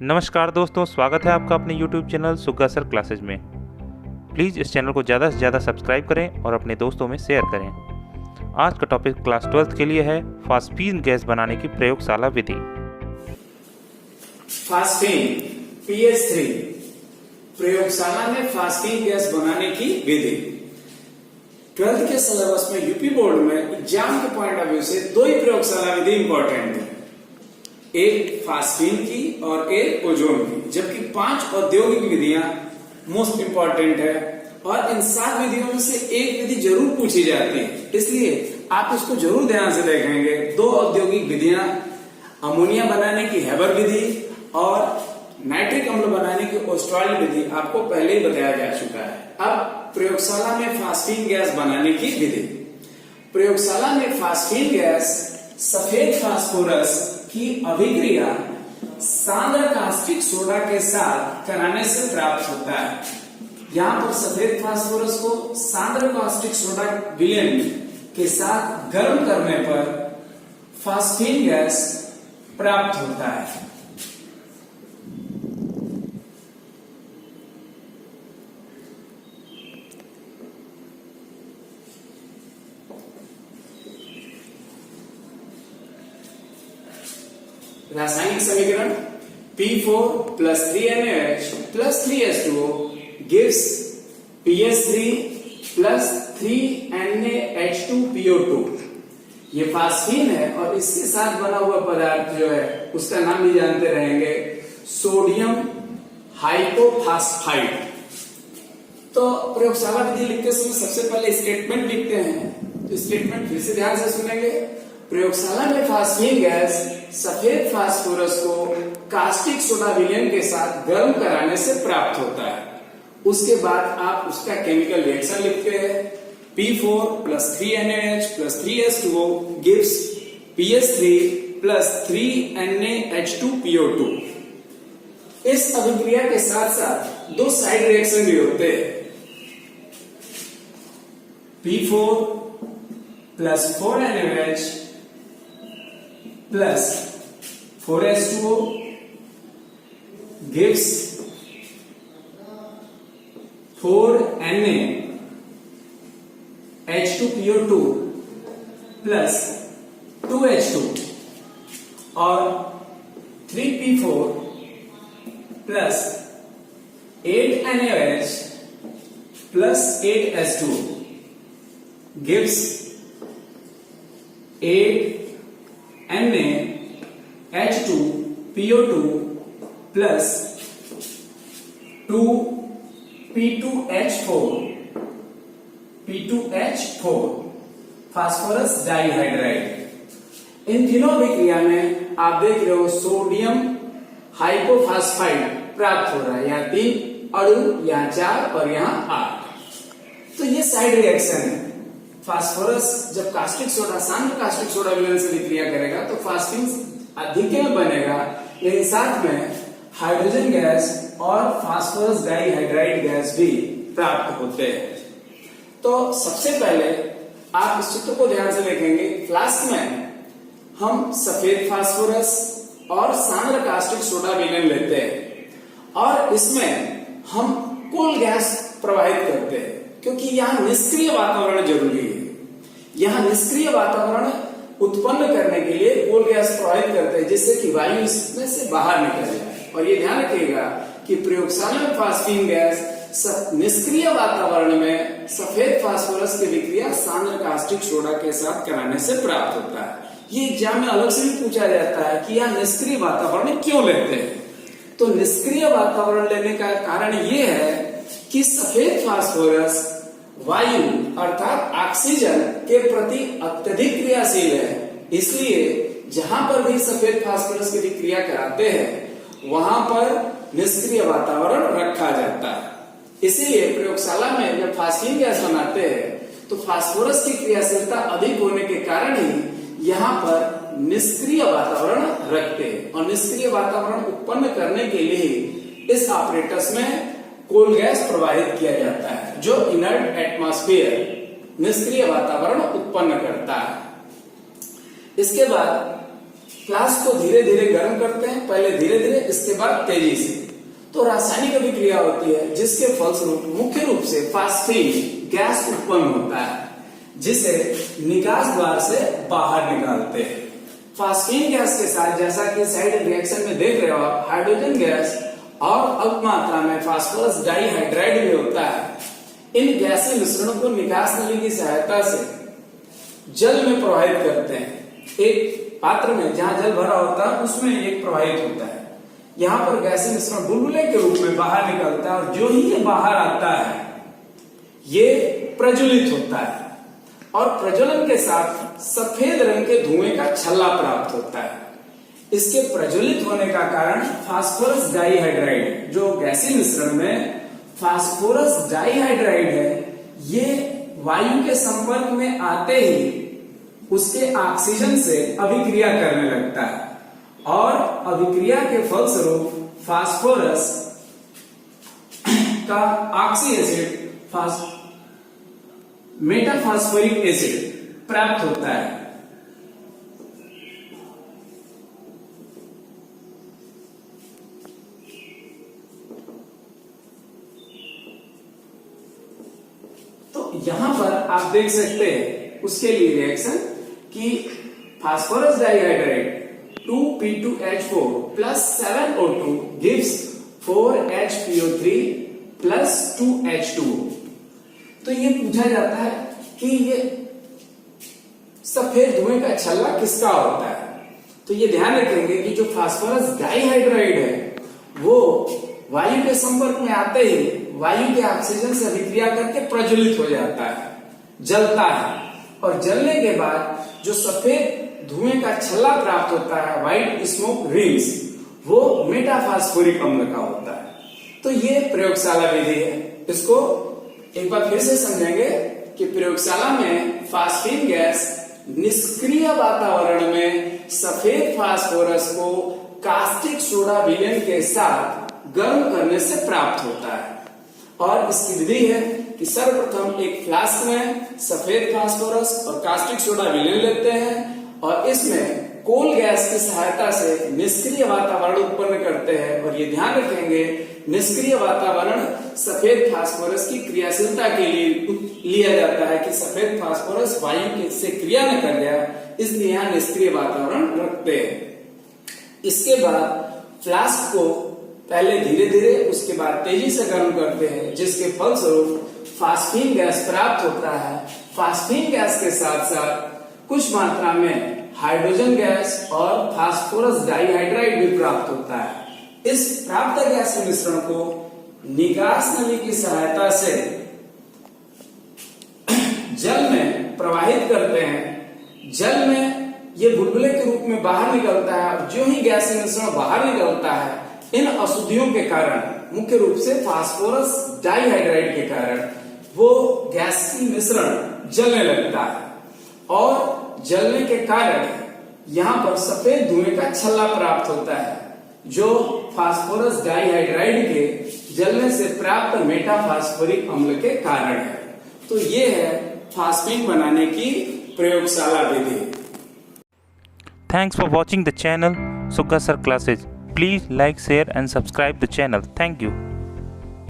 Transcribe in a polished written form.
नमस्कार दोस्तों, स्वागत है आपका अपने YouTube चैनल सुग्गा सर क्लासेज में। प्लीज़ इस चैनल को ज़्यादा से ज़्यादा सब्सक्राइब करें और अपने दोस्तों में शेयर करें। आज का टॉपिक क्लास 12th के लिए है फास्फीन गैस बनाने की प्रयोगशाला विधि। फास्फीन PH3 प्रयोगशाला में फास्फीन गैस बनाने की विधि। 12th के सिलेबस में यूपी बोर्ड में एग्जाम के पॉइंट ऑफ व्यू से दो ही प्रयोगशाला विधि इंपॉर्टेंट है, एक फास्फीन की और एक ओजोन की, जबकि 5 औद्योगिक विधियां मोस्ट इंपॉर्टेंट है और इन 7 विधियों में से एक विधि जरूर पूछी जाती है, इसलिए आप इसको जरूर ध्यान से देखेंगे। 2 औद्योगिक विधियां अमोनिया बनाने की हेबर विधि और नाइट्रिक अम्ल बनाने की ओस्ट्राल विधि आपको पहले ही बताया जा चुका है। अब प्रयोगशाला में फास्फीन गैस बनाने की विधि। प्रयोगशाला में फास्फीन गैस सफेद फास्फोरस की अभिक्रिया सांद्र कास्टिक सोडा के साथ कराने से प्राप्त होता है। यहाँ पर सफेद फास्फोरस को सांद्र कास्टिक सोडा विलयन के साथ गर्म करने पर फास्फीन गैस प्राप्त होता है। रासायनिक समीकरण P4 plus 3NaOH plus 3H2O gives PH3 plus 3NaH2PO2। ये फास्फीन है और इसके साथ बना हुआ पदार्थ जो है उसका नाम भी जानते रहेंगे, सोडियम हाइपोफास्फाइड। तो प्रयोगशाला विधि लिखते समय सबसे पहले स्टेटमेंट लिखते हैं, तो स्टेटमेंट फिर से ध्यान से सुनेंगे। प्रयोगशाला में फास्फीन गैस सफेद फास्फोरस को कास्टिक सोडा विलयन के साथ गर्म कराने से प्राप्त होता है। उसके बाद आप उसका केमिकल रिएक्शन लिखते हैं। P4 plus 3NaOH plus 3H2O gives PH3 plus 3NaH2PO2। इस अभिक्रिया के साथ साथ 2 साइड रिएक्शन भी होते हैं। P4 plus 4NaOH plus 4H2O gives 4NaH2PO2 plus 2H2 और 3P4 plus 8NaOH plus 8H2 gives 8NaH2PO2 plus 2P2H4 phosphorus dihydride. इन तीनों अभिक्रिया में आप देख रहे हो सोडियम हाइपोफास्फाइड प्राप्त हो रहा है। यहाँ 3 अणु, यहाँ 4 और यहाँ 8। तो ये साइड रिएक्शन है। फास्फोरस जब कास्टिक सोडा सांद्र कास्टिक सोडा विलयन से विक्रिया करेगा तो फास्फीन अधिक में बनेगा, लेकिन साथ में हाइड्रोजन गैस और फास्फोरस डाइहाइड्राइड गैस भी प्राप्त होते हैं। तो सबसे पहले आप इस चित्र को ध्यान से देखेंगे। फ्लास्क में हम सफेद फास्फोरस और सांद्र कास्टिक सोडा विलयन लेते हैं और इसमें हम कुल गैस प्रवाहित करते हैं, क्योंकि यहाँ निष्क्रिय वातावरण जरूरी है। यहाँ निष्क्रिय वातावरण उत्पन्न करने के लिए कोल गैस प्रवाहित करते हैं, जिससे कि वायु इसमें से बाहर निकल जाए। और ये ध्यान रखिएगा कि प्रयोगशाला में फास्फीन गैस निष्क्रिय वातावरण में सफेद फास्फोरस की विक्रिया सांद्र कास्टिक सोडा के साथ कराने से प्राप्त होता है। ये एग्जाम में अलग से भी पूछा जाता है कि यहाँ निष्क्रिय वातावरण क्यों लेते हैं। तो निष्क्रिय वातावरण लेने का कारण ये है कि सफेद फास्फोरस वायु अर्थात ऑक्सीजन के प्रति अत्यधिक क्रियाशील है, इसलिए जहां पर भी सफेद फास्फोरस की विक्रिया कराते हैं वहां पर निष्क्रिय वातावरण रखा जाता है। इसीलिए प्रयोगशाला में जब फास्फीन गैस बनाते हैं तो फास्फोरस की क्रियाशीलता अधिक होने के कारण ही यहाँ पर निष्क्रिय वातावरण रखते हैं। और निष्क्रिय वातावरण उत्पन्न करने के लिए इस ऑपरेटस में कोल गैस प्रवाहित किया जाता है, जो इनर्ट एटमॉस्फेयर निष्क्रिय वातावरण उत्पन्न करता है। इसके बाद फ्लास्क को धीरे धीरे गर्म करते हैं, पहले धीरे धीरे, इसके बाद तेजी से। तो रासायनिक अभिक्रिया होती है जिसके फलस्वरूप मुख्य रूप से फास्फीन गैस उत्पन्न होता है, जिसे निकास द्वार से बाहर निकालते हैं। फास्फीन गैस के साथ, जैसा कि साइड रिएक्शन में देख रहे हो आप, हाइड्रोजन गैस और अल्प मात्रा में फास्फोरस डाइहाइड्राइड भी होता है। इन गैसीय मिश्रणों को निकास नली की सहायता से जल में प्रवाहित करते हैं। एक पात्र में जहां जल भरा होता है उसमें एक प्रवाहित होता है। यहाँ पर गैसीय मिश्रण बुलबुले के रूप में बाहर निकलता है और जो ही ये बाहर आता है ये प्रज्वलित होता है और प्रज्वलन के साथ सफेद रंग के धुएं का छल्ला प्राप्त होता है। इसके प्रज्वलित होने का कारण फास्फोरस डाइहाइड्राइड, जो गैसीय मिश्रण में फास्फोरस डाइहाइड्राइड है, ये वायु के संपर्क में आते ही उसके ऑक्सीजन से अभिक्रिया करने लगता है और अभिक्रिया के फलस्वरूप फास्फोरस का ऑक्सी एसिड मेटाफास्फोरिक एसिड प्राप्त होता है। तो यहां पर आप देख सकते हैं उसके लिए रिएक्शन कि phosphorus डाइहाइड्राइड 2p2H4 plus 7O2 gives 4HPO3 plus 2H2O। तो ये पूछा जाता है कि ये सफेद धुएं का छल्ला किसका होता है। तो ये ध्यान रखेंगे कि जो फास्फोरस डाइहाइड्राइड है वो वायु के संपर्क में आते ही वायु के ऑक्सीजन से अभिक्रिया करके प्रज्वलित हो जाता है, जलता है और जलने के बाद जो सफेद धुएं का छल्ला प्राप्त होता है, व्हाइट स्मोक रिंग्स, वो मेटाफास्फोरिक अम्ल का होता है। तो ये प्रयोगशाला विधि है। इसको एक बार फिर से समझेंगे कि प्रयोगशाला में फास्फीन गैस निष्क्रिय वातावरण में सफेद फास्फोरस को कास्टिक सोडा विलयन के साथ गर्म करने से प्राप्त होता है। और इसकी विधि है कि सर्वप्रथम एक फ्लास्क में सफेद फास्फोरस और कास्टिक सोडा विलयन लेते हैं और इसमें कोल गैस की सहायता से निष्क्रिय वातावरण उत्पन्न करते हैं। और ये ध्यान रखेंगे निष्क्रिय वातावरण सफेद फास्फोरस की क्रियाशीलता के लिए लिया जाता है कि सफेद फास्फोरस वायु से क्रिया न कर गया, इसलिए यहाँ निष्क्रिय वातावरण रखते हैं। इसके बाद फ्लास्क को पहले धीरे धीरे, उसके बाद तेजी से गर्म करते हैं, जिसके फलस्वरूप फास्फीन गैस प्राप्त होता है। फास्फीन गैस के साथ साथ कुछ मात्रा में हाइड्रोजन गैस और फास्फोरस डाइहाइड्राइड भी प्राप्त होता है। इस प्राप्त गैस मिश्रण को निकास नली की सहायता से जल में प्रवाहित करते हैं। जल में ये बुलबुले के रूप में बाहर निकलता है और जो ही गैस मिश्रण बाहर निकलता है, इन अशुद्धियों के कारण, मुख्य रूप से फास्फोरस डाइहाइड्राइड के कारण, वो गैसीय मिश्रण जलने लगता है और जलने के कारण यहाँ पर सफेद धुएं का छल्ला प्राप्त होता है, जो फास्फोरस डाइहाइड्राइड के जलने से प्राप्त मेटाफास्फोरिक अम्ल के कारण है। तो ये है फास्फीन बनाने की प्रयोगशाला विधि। Thanks for watching the channel Sugga Sir Classes. Please like, share and subscribe the channel. Thank you.